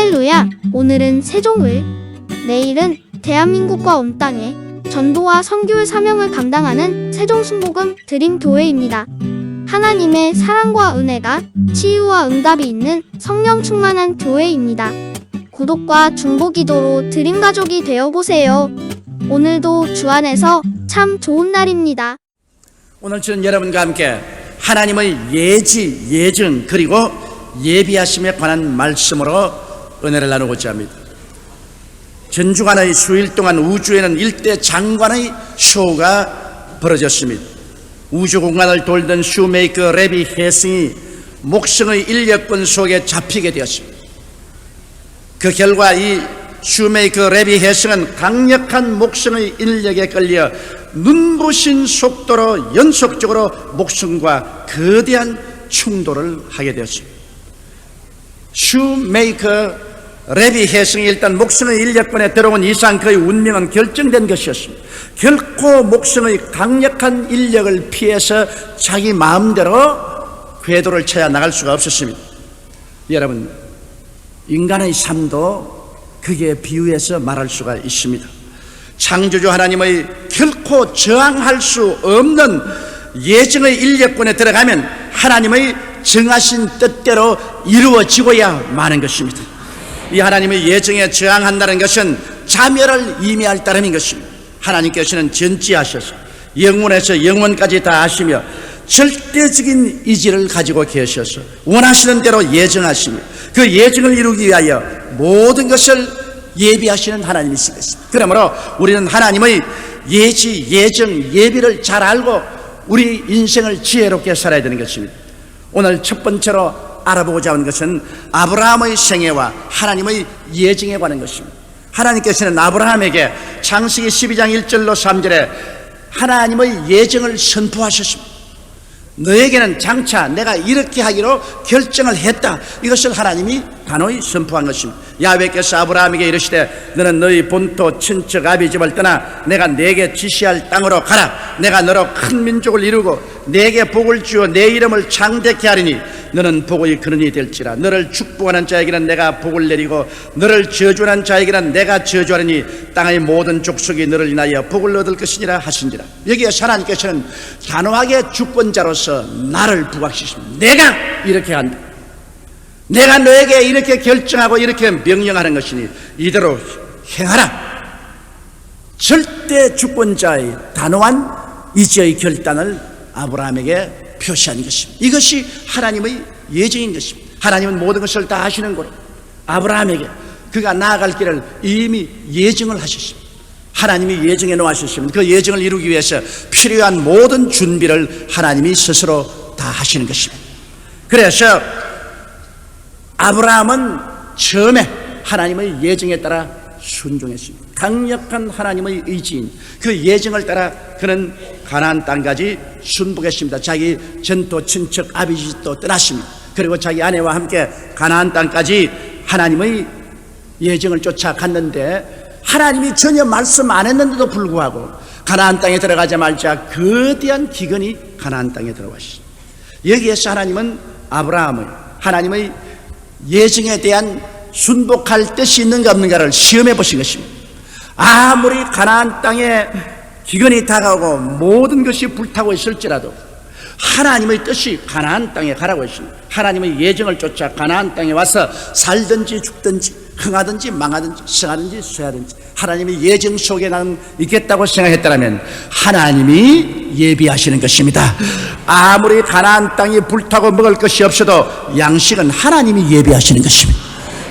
할렐루야! 오늘은 세종을, 내일은 대한민국과 온 땅에 전도와 선교의 사명을 감당하는 세종순복음 드림교회입니다. 하나님의 사랑과 은혜가 치유와 응답이 있는 성령 충만한 교회입니다. 구독과 중보기도로 드림가족이 되어보세요. 오늘도 주 안에서 참 좋은 날입니다. 오늘 저는 여러분과 함께 하나님의 예지, 예증 그리고 예비하심에 관한 말씀으로 은혜를 나누고자 합니다. 전주간의 수일 동안 우주에는 일대 장관의 쇼가 벌어졌습니다. 우주공간을 돌던 슈메이커 레비 혜승이 목성의 인력군 속에 잡히게 되었습니다. 그 결과 이 슈메이커 레비 혜승은 강력한 목성의 인력에 끌려 눈부신 속도로 연속적으로 목성과 거대한 충돌을 하게 되었습니다. 슈메이커 레비 혜승이 일단 목성의 인력권에 들어온 이상 그의 운명은 결정된 것이었습니다. 결코 목성의 강력한 인력을 피해서 자기 마음대로 궤도를 쳐야 나갈 수가 없었습니다. 여러분, 인간의 삶도 그게 비유해서 말할 수가 있습니다. 창조주 하나님의 결코 저항할 수 없는 예정의 인력권에 들어가면 하나님의 정하신 뜻대로 이루어지고야 마는 것입니다. 이 하나님의 예정에 저항한다는 것은 자멸을 의미할 따름인 것입니다. 하나님께서는 전지하셔서 영원에서 영원까지 다 아시며 절대적인 의지를 가지고 계셔서 원하시는 대로 예정하시며 그 예정을 이루기 위하여 모든 것을 예비하시는 하나님이신 것입니다. 그러므로 우리는 하나님의 예지, 예정, 예비를 잘 알고 우리 인생을 지혜롭게 살아야 되는 것입니다. 오늘 첫 번째로 알아보고자 하는 것은 아브라함의 생애와 하나님의 예정에 관한 것입니다. 하나님께서는 아브라함에게 창세기 12장 1절로 3절에 하나님의 예정을 선포하셨습니다. 너에게는 장차 내가 이렇게 하기로 결정을 했다. 이것을 하나님이 단호히 선포한 것입니다. 야훼께서 아브라함에게 이르시되 너는 너희 본토 친척 아비 집을 떠나 내가 네게 지시할 땅으로 가라. 내가 너로 큰 민족을 이루고 네게 복을 주어 내 이름을 창대케 하리니 너는 복의 근원이 될지라. 너를 축복하는 자에게는 내가 복을 내리고 너를 저주하는 자에게는 내가 저주하리니 땅의 모든 족속이 너를 인하여 복을 얻을 것이니라 하신지라. 여기에서 하나님께서는 단호하게 주권자로서 나를 부각시킵니다. 내가 이렇게 한다. 내가 너에게 이렇게 결정하고 이렇게 명령하는 것이니 이대로 행하라. 절대 주권자의 단호한 의지의 결단을 아브라함에게 표시한 것입니다. 이것이 하나님의 예정인 것입니다. 하나님은 모든 것을 다 하시는 거로 아브라함에게 그가 나아갈 길을 이미 예정을 하셨습니다. 하나님이 예정해 놓으셨습니다. 그 예정을 이루기 위해서 필요한 모든 준비를 하나님이 스스로 다 하시는 것입니다. 그래서 아브라함은 처음에 하나님의 예정에 따라 순종했습니다. 강력한 하나님의 의지인 그 예정을 따라 그는 가나안 땅까지 순복했습니다. 자기 전토 친척 아비집도 떠났습니다. 그리고 자기 아내와 함께 가나안 땅까지 하나님의 예정을 쫓아갔는데 하나님이 전혀 말씀 안 했는데도 불구하고 가나안 땅에 들어가자마자 거대한 기근이 가나안 땅에 들어왔습니다. 여기에서 하나님은 아브라함의 하나님의 예정에 대한 순복할 뜻이 있는가 없는가를 시험해 보신 것입니다. 아무리 가나안 땅에 기근이 다가오고 모든 것이 불타고 있을지라도 하나님의 뜻이 가나안 땅에 가라고 했습니다. 하나님의 예정을 쫓아 가나안 땅에 와서 살든지 죽든지 흥하든지 망하든지 성하든지 쇠하든지 하나님의 예정 속에 나는 있겠다고 생각했다면 하나님이 예비하시는 것입니다. 아무리 가나안 땅이 불타고 먹을 것이 없어도 양식은 하나님이 예비하시는 것입니다.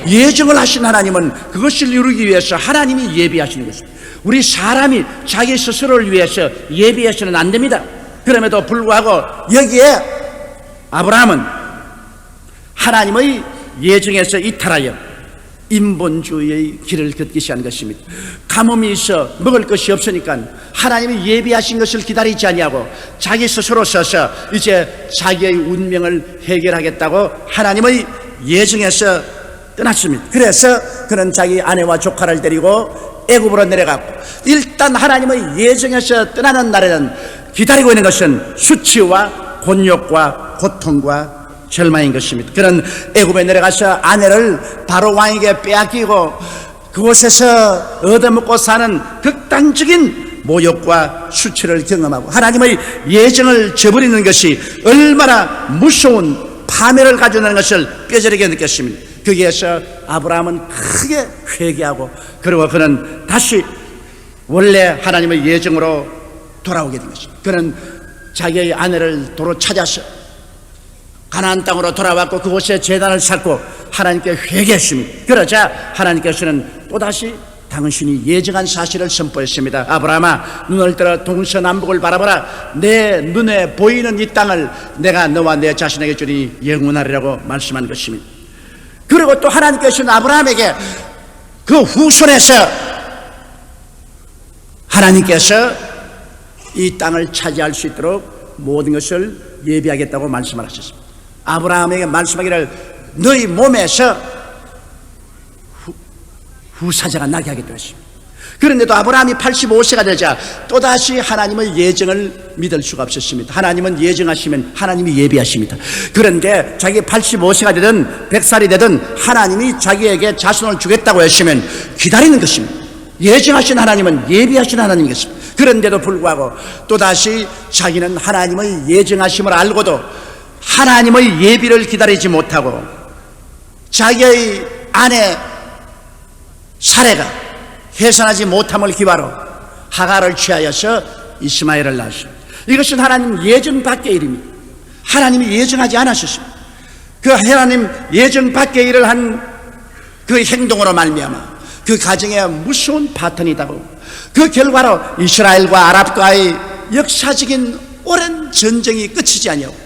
예정을 하신 하나님은 그것을 이루기 위해서 하나님이 예비하시는 것입니다. 우리 사람이 자기 스스로를 위해서 예비해서는 안 됩니다. 그럼에도 불구하고 여기에 아브라함은 하나님의 예정에서 이탈하여 인본주의의 길을 걷기 시작한 것입니다. 가뭄이 있어 먹을 것이 없으니까 하나님이 예비하신 것을 기다리지 아니하고 자기 스스로 서서 이제 자기의 운명을 해결하겠다고 하나님의 예정에서 떠났습니다. 그래서 그는 자기 아내와 조카를 데리고 애굽으로 내려갔고 일단 하나님의 예정에서 떠나는 날에는 기다리고 있는 것은 수치와 곤욕과 고통과 절망인 것입니다. 그런 애굽에 내려가서 아내를 바로 왕에게 빼앗기고 그곳에서 얻어먹고 사는 극단적인 모욕과 수치를 경험하고 하나님의 예정을 저버리는 것이 얼마나 무서운 파멸을 가져오는 것을 뼈저리게 느꼈습니다. 거기에서 아브라함은 크게 회개하고 그리고 그는 다시 원래 하나님의 예정으로 돌아오게 된 것입니다. 그는 자기의 아내를 도로 찾아서 가나안 땅으로 돌아왔고 그곳에 제단을 쌓고 하나님께 회개했습니다. 그러자 하나님께서는 또다시 당신이 예정한 사실을 선포했습니다. 아브라함아, 눈을 들어 동서남북을 바라보라. 내 눈에 보이는 이 땅을 내가 너와 내 자신에게 주니 영원하리라고 말씀한 것입니다. 그리고 또 하나님께서는 아브라함에게 그 후손에서 하나님께서 이 땅을 차지할 수 있도록 모든 것을 예비하겠다고 말씀을 하셨습니다. 아브라함에게 말씀하기를 너희 몸에서 후사자가 나게 하겠다고 했습니다. 그런데도 아브라함이 85세가 되자 또다시 하나님의 예정을 믿을 수가 없었습니다. 하나님은 예정하시면 하나님이 예비하십니다. 그런데 자기 85세가 되든 100살이 되든 하나님이 자기에게 자손을 주겠다고 했으면 기다리는 것입니다. 예정하신 하나님은 예비하신 하나님이겠습니다. 그런데도 불구하고 또다시 자기는 하나님의 예정하심을 알고도 하나님의 예비를 기다리지 못하고 자기의 아내 사레가 해산하지 못함을 기바로 하가를 취하여서 이스마엘을 낳았습니다. 이것은 하나님 예정 밖의 일입니다. 하나님이 예정하지 않으셨습니다. 그 하나님 예정 밖의 일을 한 그 행동으로 말미암아 그 가정에 무서운 파탄이 있다고, 그 결과로 이스라엘과 아랍과의 역사적인 오랜 전쟁이 끝이지 아니하고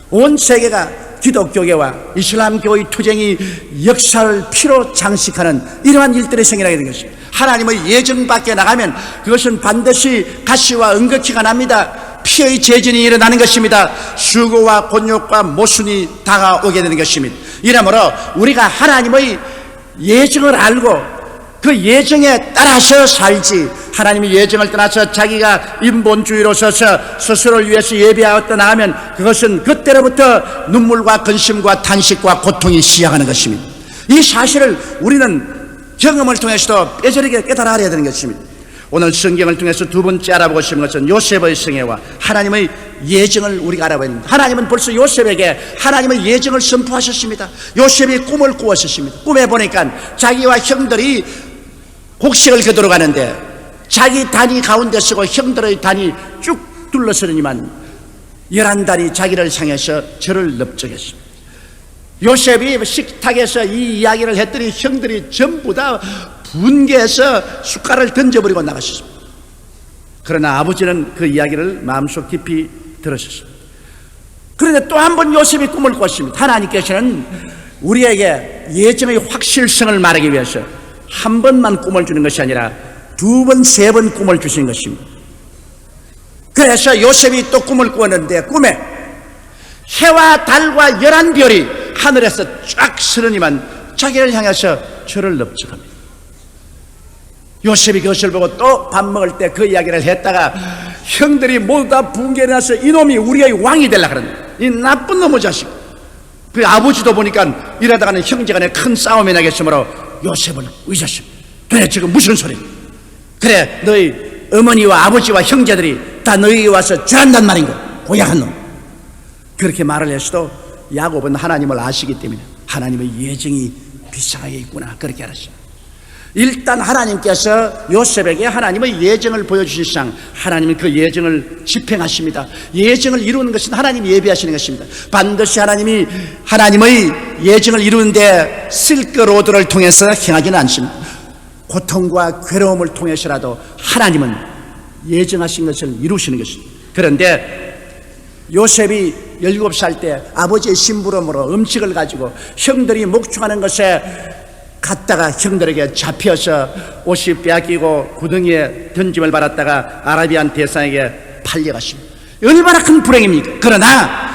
온 세계가 기독교계와 이슬람교의 투쟁이 역사를 피로 장식하는 이러한 일들이 생겨나게 된 것입니다. 하나님의 예정 밖에 나가면 그것은 반드시 가시와 은극히가 납니다. 피의 재진이 일어나는 것입니다. 수고와 곤욕과 모순이 다가오게 되는 것입니다. 이러므로 우리가 하나님의 예정을 알고 그 예정에 따라서 살지, 하나님의 예정을 떠나서 자기가 인본주의로 서서 스스로를 위해서 예비하였다 나가면 그것은 그때로부터 눈물과 근심과 탄식과 고통이 시작하는 것입니다. 이 사실을 우리는 경험을 통해서도 뼈저리게 깨달아야 되는 것입니다. 오늘 성경을 통해서 두 번째 알아보고 싶은 것은 요셉의 생애와 하나님의 예정을 우리가 알아봐야 됩니다. 하나님은 벌써 요셉에게 하나님의 예정을 선포하셨습니다. 요셉이 꿈을 꾸었습니다. 꿈에 보니까 자기와 형들이 곡식을 거두러 가는데 자기 단이 가운데 서고 형들의 단이 쭉 둘러서더니만 11단이 자기를 향해서 저를 넓적했습니다. 요셉이 식탁에서 이 이야기를 했더니 형들이 전부 다 분개해서 숟가락을 던져버리고 나가셨습니다. 그러나 아버지는 그 이야기를 마음속 깊이 들으셨습니다. 그런데 또 한 번 요셉이 꿈을 꿨습니다. 하나님께서는 우리에게 예정의 확실성을 말하기 위해서 한 번만 꿈을 주는 것이 아니라 두 번, 세 번 꿈을 주신 것입니다. 그래서 요셉이 또 꿈을 꾸었는데 꿈에 해와 달과 11별이 하늘에서 쫙 서르니만 자기를 향해서 저를 넓적합니다. 요셉이 그것을 보고 또 밥 먹을 때 그 이야기를 했다가 형들이 모두 다 붕괴나서 이놈이 우리의 왕이 되려고 그러네, 이 나쁜 놈의 자식. 그 아버지도 보니까 이러다가는 형제간에 큰 싸움이 나겠으므로 요셉을 의졌습니다. 도대체 지금 무슨 소리? 그래, 너희 어머니와 아버지와 형제들이 다 너희에게 와서 죄한단 말인가, 고약한 놈. 그렇게 말을 했어도 야곱은 하나님을 아시기 때문에 하나님의 예정이 비상하게 있구나, 그렇게 알았습니다. 일단 하나님께서 요셉에게 하나님의 예정을 보여주신 이상 하나님은 그 예정을 집행하십니다. 예정을 이루는 것은 하나님이 예비하시는 것입니다. 반드시 하나님이 하나님의 예정을 이루는데 실크로드를 통해서 행하지는 않습니다. 고통과 괴로움을 통해서라도 하나님은 예정하신 것을 이루시는 것입니다. 그런데 요셉이 17살 때 아버지의 심부름으로 음식을 가지고 형들이 목축하는 것에 갔다가 형들에게 잡혀서 옷이 빼앗기고 구덩이에 던짐을 받았다가 아라비안 대상에게 팔려갔습니다. 얼마나 큰 불행입니까? 그러나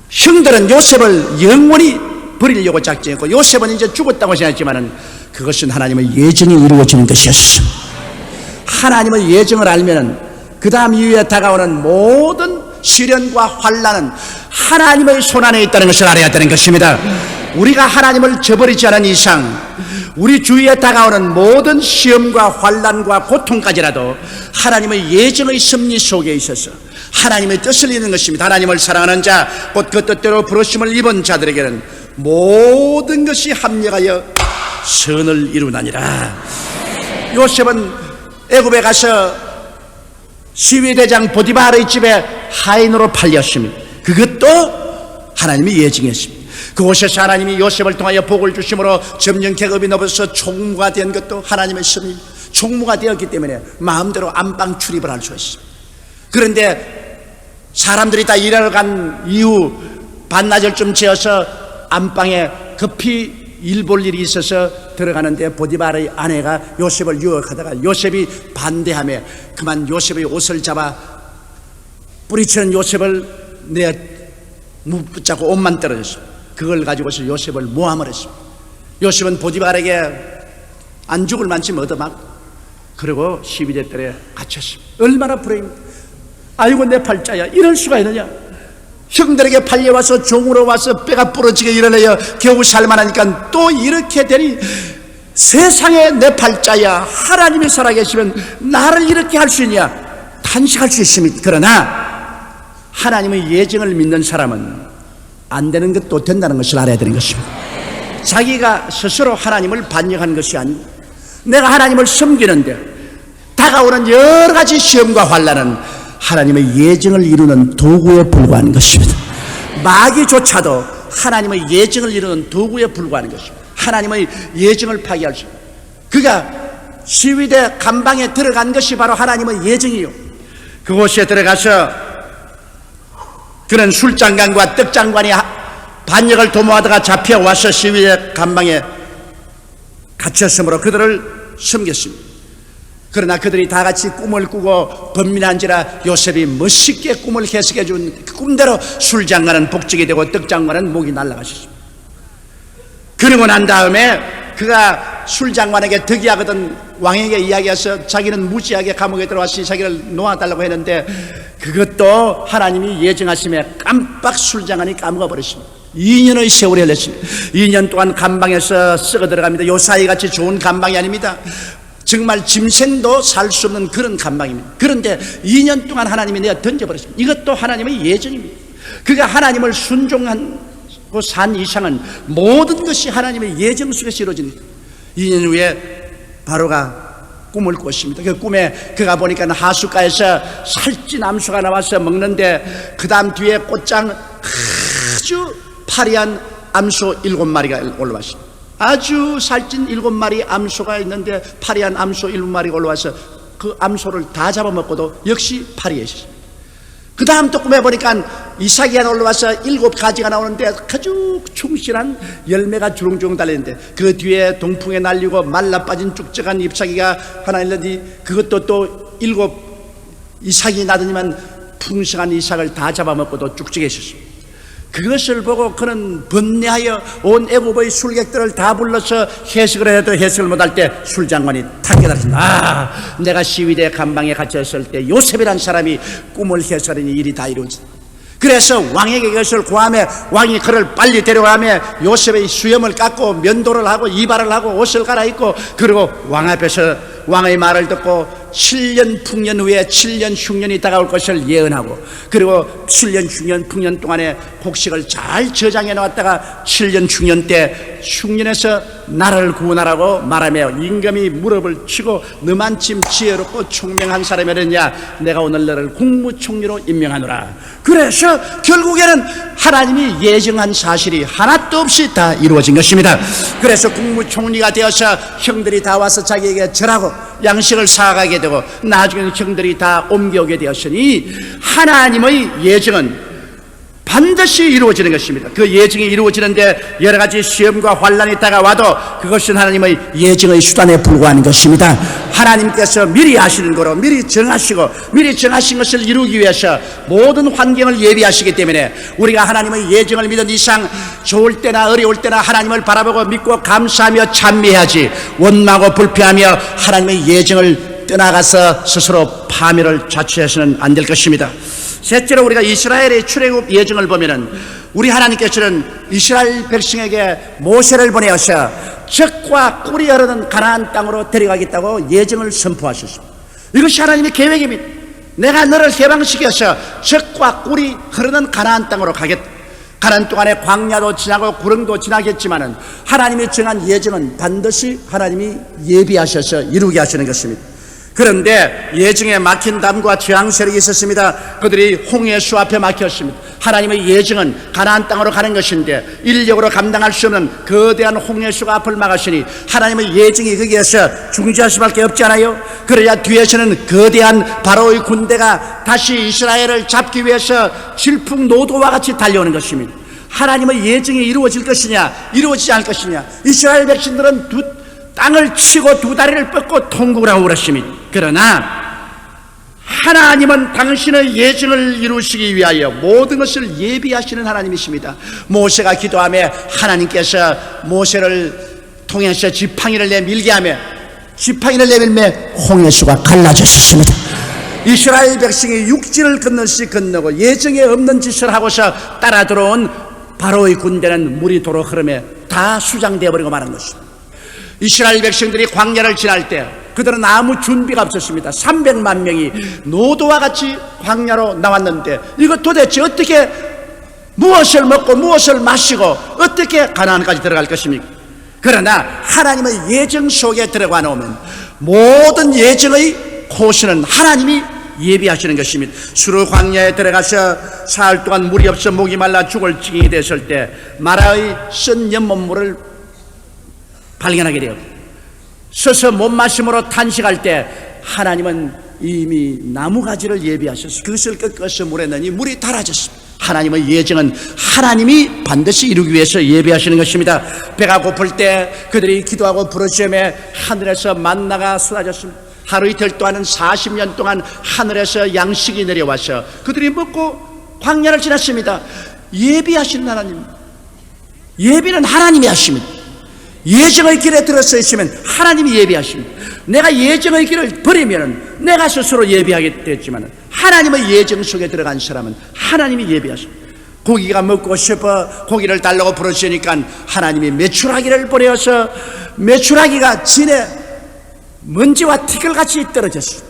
형들은 요셉을 영원히 버리려고 작정했고 요셉은 이제 죽었다고 생각했지만은 그것은 하나님의 예정이 이루어지는 것이었어. 하나님의 예정을 알면은 그 다음 이후에 다가오는 모든 시련과 환난은 하나님의 손안에 있다는 것을 알아야 되는 것입니다. 우리가 하나님을 저버리지 않은 이상 우리 주위에 다가오는 모든 시험과 환난과 고통까지라도 하나님의 예정의 섭리 속에 있어서 하나님의 뜻을 이루는 것입니다. 하나님을 사랑하는 자, 곧 그 뜻대로 부르심을 입은 자들에게는 모든 것이 합력하여 선을 이루나니라. 요셉은 애굽에 가서 시위대장 보디바르의 집에 하인으로 팔렸습니다. 그것도 하나님이 예정했습니다. 그곳에서 하나님이 요셉을 통하여 복을 주심으로 점령 계급이 높아서 총무가 된 것도 하나님의 섭리. 총무가 되었기 때문에 마음대로 안방 출입을 할 수 있습니다. 그런데 사람들이 다 일하러 간 이후 반나절쯤 지어서 안방에 급히 일 볼 일이 있어서 들어가는데 보디바르의 아내가 요셉을 유혹하다가 요셉이 반대하며 그만 요셉의 옷을 잡아 뿌리치는 요셉을 붙잡고 옷만 떨어졌습니다. 그걸 가지고서 요셉을 모함을 했습니다. 요셉은 보디바르에게 안 죽을 만큼 얻어맞고 그리고 12대 뜰에 갇혔습니다. 얼마나 불행입니다. 아이고 내 팔자야, 이럴 수가 있느냐. 형들에게 팔려와서 종으로 와서 뼈가 부러지게 일어나여 겨우 살만하니까 또 이렇게 되니 세상에 내 팔자야, 하나님이 살아계시면 나를 이렇게 할 수 있냐. 탄식할 수 있습니다. 그러나 하나님의 예정을 믿는 사람은 안 되는 것도 된다는 것을 알아야 되는 것입니다. 자기가 스스로 하나님을 반역한 것이 아니고 내가 하나님을 섬기는데 다가오는 여러 가지 시험과 환난은 하나님의 예정을 이루는 도구에 불과한 것입니다. 마귀조차도 하나님의 예정을 이루는 도구에 불과한 것입니다. 하나님의 예정을 파괴할 수 있습니다. 그가 시위대 감방에 들어간 것이 바로 하나님의 예정이요. 그곳에 들어가서 그는 술장관과 떡장관이 반역을 도모하다가 잡혀와서 시위대 감방에 갇혔으므로 그들을 섬겼습니다. 그러나 그들이 다 같이 꿈을 꾸고 번민한지라 요셉이 멋있게 꿈을 해석해 준 그 꿈대로 술장관은 복직이 되고 떡장관은 목이 날아가셨습니다. 그러고 난 다음에 그가 술장관에게 득이하거든 왕에게 이야기해서 자기는 무지하게 감옥에 들어와서 자기를 놓아달라고 했는데 그것도 하나님이 예정하심에 깜빡 술장관이 까먹어버렸습니다. 2년의 세월이 흘렀습니다. 2년 동안 감방에서 썩어 들어갑니다. 요사이같이 좋은 감방이 아닙니다. 정말 짐승도 살 수 없는 그런 감방입니다. 그런데 2년 동안 하나님이 내가 던져버렸습니다. 이것도 하나님의 예정입니다. 그가 하나님을 순종하고 산 이상은 모든 것이 하나님의 예정 속에서 이루어집니다. 2년 후에 바로가 꿈을 꿨습니다. 그 꿈에 그가 보니까 하숫가에서 살찐 암소가 나와서 먹는데 그 다음 뒤에 꽃장 아주 파리한 암소 7마리가 올라왔습니다. 아주 살찐 7마리 암소가 있는데 파리한 암소 7마리가 올라와서 그 암소를 다 잡아먹고도 역시 파리에 있었습니다. 그 다음 또 꿈에 보니까 이삭이 하나 올라와서 7가지가 나오는데 아주 충실한 열매가 주렁주렁 달리는데 그 뒤에 동풍에 날리고 말라빠진 쭉쭉한 잎사귀가 하나 있는데 그것도 또 7 이삭이 나더니만 풍성한 이삭을 다 잡아먹고도 쭉쭉해졌습니다. 그것을 보고 그는 번뇌하여 온 애굽의 술객들을 다 불러서 해석을 해도 해석을 못할 때 술장관이 탁 깨달았습니다. 내가 시위대 감방에 갇혔을 때 요셉이라는 사람이 꿈을 해석하니 일이 다 이루어진다. 그래서 왕에게 그것을 고하며 왕이 그를 빨리 데려가며 요셉의 수염을 깎고 면도를 하고 이발을 하고 옷을 갈아입고 그리고 왕 앞에서 왕의 말을 듣고 7년 풍년 후에 7년 흉년이 다가올 것을 예언하고 그리고 7년 흉년 풍년 동안에 곡식을 잘 저장해 놓았다가 7년 흉년 때 흉년에서 나라를 구원하라고 말하며 임금이 무릎을 치고 너만큼 지혜롭고 총명한 사람이었느냐 내가 오늘 너를 국무총리로 임명하노라. 그래서 결국에는 하나님이 예정한 사실이 하나도 없이 다 이루어진 것입니다. 그래서 국무총리가 되어서 형들이 다 와서 자기에게 절하고 양식을 사가게 되고 나중에는 형들이 다 옮겨오게 되었으니 하나님의 예정은 반드시 이루어지는 것입니다. 그 예정이 이루어지는데 여러 가지 시험과 환난이 다가와도 그것은 하나님의 예정의 수단에 불과한 것입니다. 하나님께서 미리 하시는 거로 미리 정하시고 미리 정하신 것을 이루기 위해서 모든 환경을 예비하시기 때문에 우리가 하나님의 예정을 믿은 이상 좋을 때나 어려울 때나 하나님을 바라보고 믿고 감사하며 찬미해야지 원망하고 불평하며 하나님의 예정을 떠나가서 스스로 파멸을 자초해서는 안 될 것입니다. 셋째로 우리가 이스라엘의 출애굽 예정을 보면은 우리 하나님께서는 이스라엘 백성에게 모세를 보내어서 젖과 꿀이 흐르는 가나안 땅으로 데려가겠다고 예정을 선포하셨습니다. 이것이 하나님의 계획입니다. 내가 너를 해방시켜서 젖과 꿀이 흐르는 가나안 땅으로 가겠다. 가는 동안에 광야도 지나고 구릉도 지나겠지만은 하나님이 정한 예정은 반드시 하나님이 예비하셔서 이루게 하시는 것입니다. 그런데 예정에 막힌 담과 저항 세력이 있었습니다. 그들이 홍해수 앞에 막혔습니다. 하나님의 예정은 가나안 땅으로 가는 것인데 인력으로 감당할 수 없는 거대한 홍해수가 앞을 막았으니 하나님의 예정이 거기에서 중지할 수밖에 없지 않아요? 그러자 뒤에서는 거대한 바로의 군대가 다시 이스라엘을 잡기 위해서 질풍노도와 같이 달려오는 것입니다. 하나님의 예정이 이루어질 것이냐 이루어지지 않을 것이냐. 이스라엘 백성들은 땅을 치고 두 다리를 뻗고 통곡을 하고 그랬습니다. 그러나 하나님은 당신의 예정을 이루시기 위하여 모든 것을 예비하시는 하나님이십니다. 모세가 기도하며 하나님께서 모세를 통해서 지팡이를 내밀게 하며 지팡이를 내밀며 홍해수가 갈라졌습니다. 이스라엘 백성이 육지를 건너시 건너고 예정에 없는 짓을 하고서 따라 들어온 바로의 군대는 물이 도로 흐름에 다 수장되어 버리고 마는 것입니다. 이스라엘 백성들이 광야를 지날 때 그들은 아무 준비가 없었습니다. 300만 명이 노도와 같이 광야로 나왔는데 이거 도대체 어떻게 무엇을 먹고 무엇을 마시고 어떻게 가나안까지 들어갈 것입니까? 그러나 하나님의 예정 속에 들어가 놓으면 모든 예정의 코스는 하나님이 예비하시는 것입니다. 수르 광야에 들어가서 사흘 동안 물이 없어 목이 말라 죽을 지경이 됐을 때 마라의 쓴 연못물을 발견하게 돼요. 서서 못 마심으로 탄식할 때 하나님은 이미 나무가지를 예비하셔서 그것을 꺾어서 물에 넣으니 물이 달아졌습니다. 하나님의 예정은 하나님이 반드시 이루기 위해서 예비하시는 것입니다. 배가 고플 때 그들이 기도하고 부르짖으며 하늘에서 만나가 쏟아졌습니다. 하루 이틀 동안은 40년 동안 하늘에서 양식이 내려와서 그들이 먹고 광야를 지났습니다. 예비하신 하나님, 예비는 하나님이 하십니다. 예정의 길에 들어서 있으면 하나님이 예비하십니다. 내가 예정의 길을 버리면 내가 스스로 예비하게 됐지만 하나님의 예정 속에 들어간 사람은 하나님이 예비하십니다. 고기가 먹고 싶어 고기를 달라고 부르시니까 하나님이 메추라기를 보내어서 메추라기가 진에 먼지와 티끌같이 떨어졌습니다.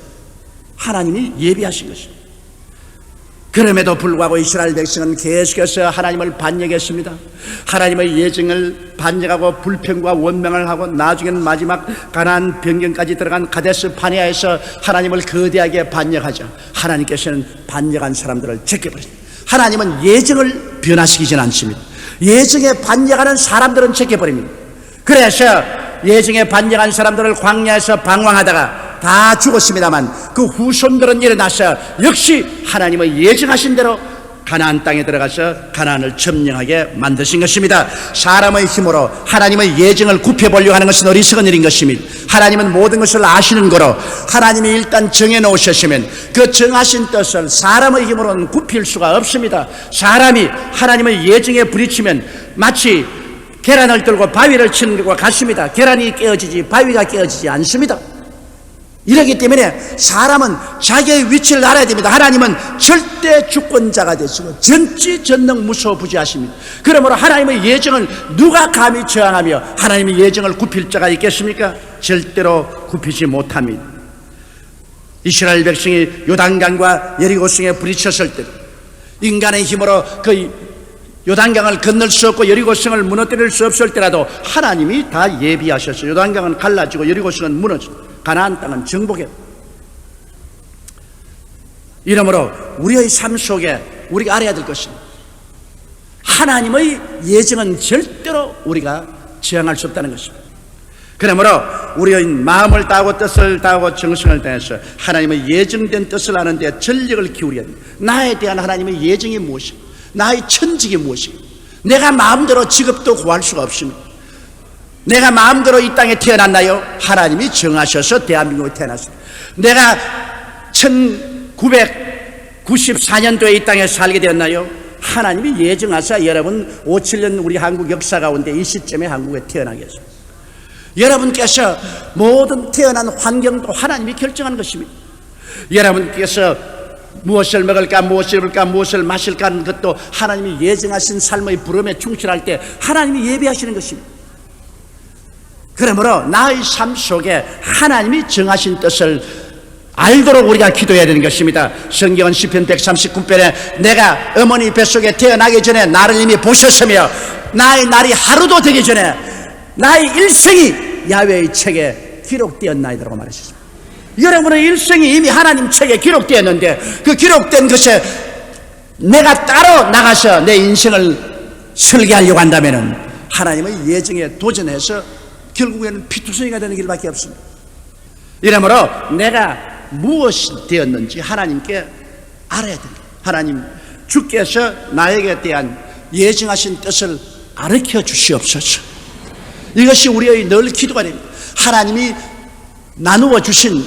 하나님이 예비하신 것입니다. 그럼에도 불구하고 이스라엘 백성은 계속해서 하나님을 반역했습니다. 하나님의 예정을 반역하고 불평과 원망을 하고 나중에는 마지막 가나안 변경까지 들어간 가데스 바네아에서 하나님을 거대하게 반역하자 하나님께서는 반역한 사람들을 제껴버립니다. 하나님은 예정을 변화시키지는 않습니다. 예정에 반역하는 사람들은 제껴버립니다. 그래서 예정에 반역한 사람들을 광야에서 방황하다가 다 죽었습니다만 그 후손들은 일어나서 역시 하나님의 예정하신 대로 가나안 땅에 들어가서 가나안을 점령하게 만드신 것입니다. 사람의 힘으로 하나님의 예정을 굽혀보려고 하는 것은 어리석은 일인 것입니다. 하나님은 모든 것을 아시는 거로 하나님이 일단 정해놓으셨으면 그 정하신 뜻을 사람의 힘으로는 굽힐 수가 없습니다. 사람이 하나님의 예정에 부딪히면 마치 계란을 들고 바위를 치는 것과 같습니다. 계란이 깨어지지 바위가 깨어지지 않습니다. 이렇기 때문에 사람은 자기의 위치를 알아야 됩니다. 하나님은 절대 주권자가 되시고 전지전능 무소부지하십니다. 그러므로 하나님의 예정을 누가 감히 저항하며 하나님의 예정을 굽힐 자가 있겠습니까? 절대로 굽히지 못합니다. 이스라엘 백성이 요단강과 여리고성에 부딪혔을 때 인간의 힘으로 그 요단강을 건널 수 없고 여리고성을 무너뜨릴 수 없을 때라도 하나님이 다 예비하셨어요. 요단강은 갈라지고 여리고성은 무너지고 가나안 땅은 정복해. 이러므로 우리의 삶 속에 우리가 알아야 될 것입니다. 하나님의 예정은 절대로 우리가 저항할 수 없다는 것입니다. 그러므로 우리의 마음을 다하고 뜻을 다하고 정성을 다해서 하나님의 예정된 뜻을 아는데 전력을 기울여야 됩니다. 나에 대한 하나님의 예정이 무엇입니까? 나의 천직이 무엇입니까? 내가 마음대로 직업도 구할 수가 없습니다. 내가 마음대로 이 땅에 태어났나요? 하나님이 정하셔서 대한민국에 태어났습니다. 내가 1994년도에 이 땅에 살게 되었나요? 하나님이 예정하사 여러분 57년 우리 한국 역사 가운데 이 시점에 한국에 태어나게 했습니다. 여러분께서 모든 태어난 환경도 하나님이 결정한 것입니다. 여러분께서 무엇을 먹을까, 무엇을 입을까, 무엇을 마실까 하는 것도 하나님이 예정하신 삶의 부름에 충실할 때 하나님이 예비하시는 것입니다. 그러므로 나의 삶 속에 하나님이 정하신 뜻을 알도록 우리가 기도해야 되는 것입니다. 성경은 시편 139편에 내가 어머니 뱃속에 태어나기 전에 나를 이미 보셨으며 나의 날이 하루도 되기 전에 나의 일생이 야훼의 책에 기록되었나이다라고 말하셨습니다. 여러분의 일생이 이미 하나님 책에 기록되었는데 그 기록된 것에 내가 따로 나가서 내 인생을 설계하려고 한다면 하나님의 예정에 도전해서 결국에는 피투성이가 되는 길밖에 없습니다. 이러므로 내가 무엇이 되었는지 하나님께 알아야 됩니다. 하나님 주께서 나에게 대한 예정하신 뜻을 가르쳐 주시옵소서. 이것이 우리의 늘 기도가 됩니다. 하나님이 나누어 주신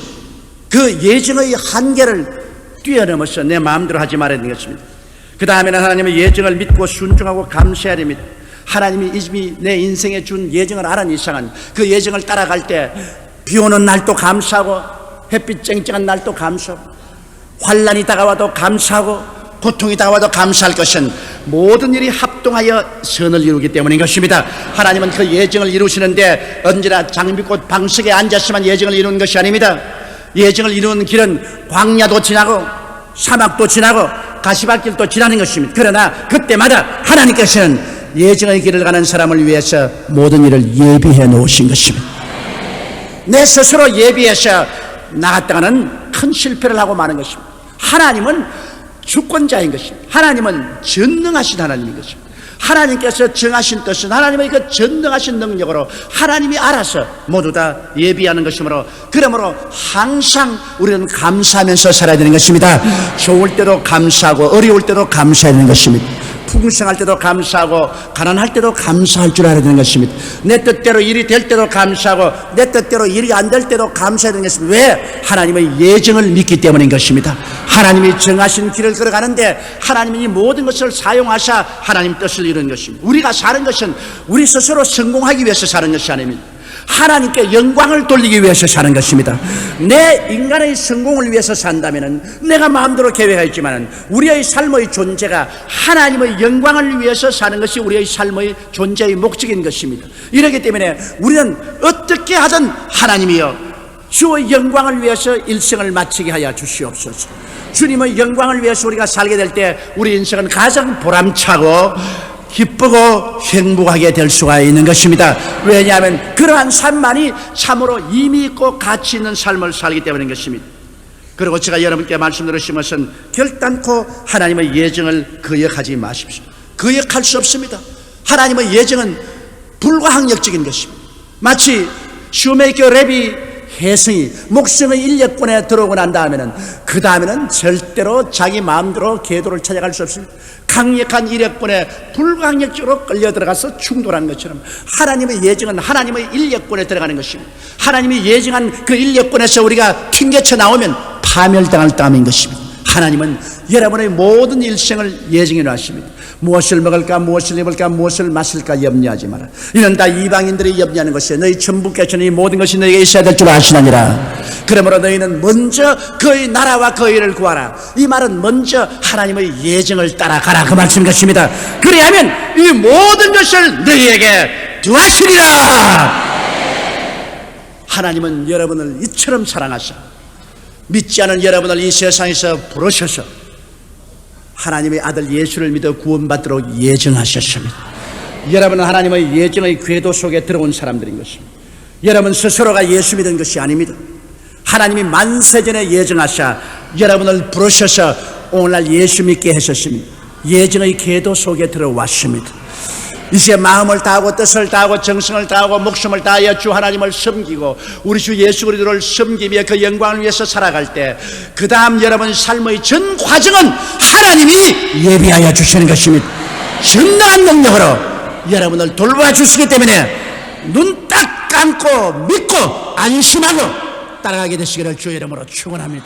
그 예정의 한계를 뛰어넘어서 내 마음대로 하지 말아야 되는 것입니다. 그 다음에는 하나님의 예정을 믿고 순종하고 감사해야 됩니다. 하나님이 이미 내 인생에 준 예정을 알은 이상은 그 예정을 따라갈 때 비 오는 날도 감사하고 햇빛 쨍쨍한 날도 감사하고 환난이 다가와도 감사하고 고통이 다가와도 감사할 것은 모든 일이 합동하여 선을 이루기 때문인 것입니다. 하나님은 그 예정을 이루시는데 언제나 장미꽃 방석에 앉았지만 예정을 이루는 것이 아닙니다. 예정을 이루는 길은 광야도 지나고 사막도 지나고 가시밭길도 지나는 것입니다. 그러나 그때마다 하나님께서는 예정의 길을 가는 사람을 위해서 모든 일을 예비해 놓으신 것입니다. 내 스스로 예비해서 나갔다가는 큰 실패를 하고 마는 것입니다. 하나님은 주권자인 것입니다. 하나님은 전능하신 하나님인 것입니다. 하나님께서 정하신 뜻은 하나님의 그 전능하신 능력으로 하나님이 알아서 모두 다 예비하는 것이므로 그러므로 항상 우리는 감사하면서 살아야 되는 것입니다. 좋을 때도 감사하고 어려울 때도 감사해야 되는 것입니다. 풍성할 때도 감사하고 가난할 때도 감사할 줄 알아야 되는 것입니다. 내 뜻대로 일이 될 때도 감사하고 내 뜻대로 일이 안 될 때도 감사해야 되는 것입니다. 왜? 하나님의 예정을 믿기 때문인 것입니다. 하나님이 정하신 길을 걸어가는데 하나님이 모든 것을 사용하사 하나님 뜻을 이루는 것입니다. 우리가 사는 것은 우리 스스로 성공하기 위해서 사는 것이 아닙니다. 하나님께 영광을 돌리기 위해서 사는 것입니다. 내 인간의 성공을 위해서 산다면 내가 마음대로 계획하였지만 우리의 삶의 존재가 하나님의 영광을 위해서 사는 것이 우리의 삶의 존재의 목적인 것입니다. 이렇기 때문에 우리는 어떻게 하든 하나님이여 주의 영광을 위해서 일생을 마치게 하여 주시옵소서. 주님의 영광을 위해서 우리가 살게 될 때 우리 인생은 가장 보람차고 기쁘고 행복하게 될 수가 있는 것입니다. 왜냐하면 그러한 삶만이 참으로 의미 있고 가치 있는 삶을 살기 때문인 것입니다. 그리고 제가 여러분께 말씀드리신 것은 결단코 하나님의 예정을 거역하지 마십시오. 거역할 수 없습니다. 하나님의 예정은 불가항력적인 것입니다. 마치 슈메이커 레비 혜성이 목성의 인력권에 들어오고 난 다음에는 그 다음에는 절대로 자기 마음대로 궤도를 찾아갈 수 없습니다. 강력한 인력권에 불강력적으로 끌려 들어가서 충돌하는 것처럼 하나님의 예정은 하나님의 인력권에 들어가는 것입니다. 하나님이 예정한 그 인력권에서 우리가 튕겨쳐 나오면 파멸당할 땀인 것입니다. 하나님은 여러분의 모든 일생을 예정해 놨습니다. 무엇을 먹을까, 무엇을 입을까, 무엇을 마실까 염려하지 마라. 이는 다 이방인들이 염려하는 것이요 너희 천부께서는 이 모든 것이 너희에게 있어야 될 줄 아시나니라. 그러므로 너희는 먼저 그의 나라와 그의 일을 구하라. 이 말은 먼저 하나님의 예정을 따라가라 그 말씀인 것입니다. 그리하면 이 모든 것을 너희에게 더하시리라. 하나님은 여러분을 이처럼 사랑하셔 믿지 않은 여러분을 이 세상에서 부르셔서 하나님의 아들 예수를 믿어 구원받도록 예정하셨습니다. 여러분은 하나님의 예정의 궤도 속에 들어온 사람들인 것입니다. 여러분 스스로가 예수 믿은 것이 아닙니다. 하나님이 만세전에 예정하셔 여러분을 부르셔서 오늘날 예수 믿게 하셨습니다. 예정의 궤도 속에 들어왔습니다. 이제 마음을 다하고 뜻을 다하고 정성을 다하고 목숨을 다하여 주 하나님을 섬기고 우리 주 예수 그리스도를 섬기며 그 영광을 위해서 살아갈 때 그 다음 여러분 삶의 전 과정은 하나님이 예비하여 주시는 것입니다. 전능한 능력으로 여러분을 돌봐주시기 때문에 눈 딱 감고 믿고 안심하고 따라가게 되시기를 주의 이름으로 축원합니다.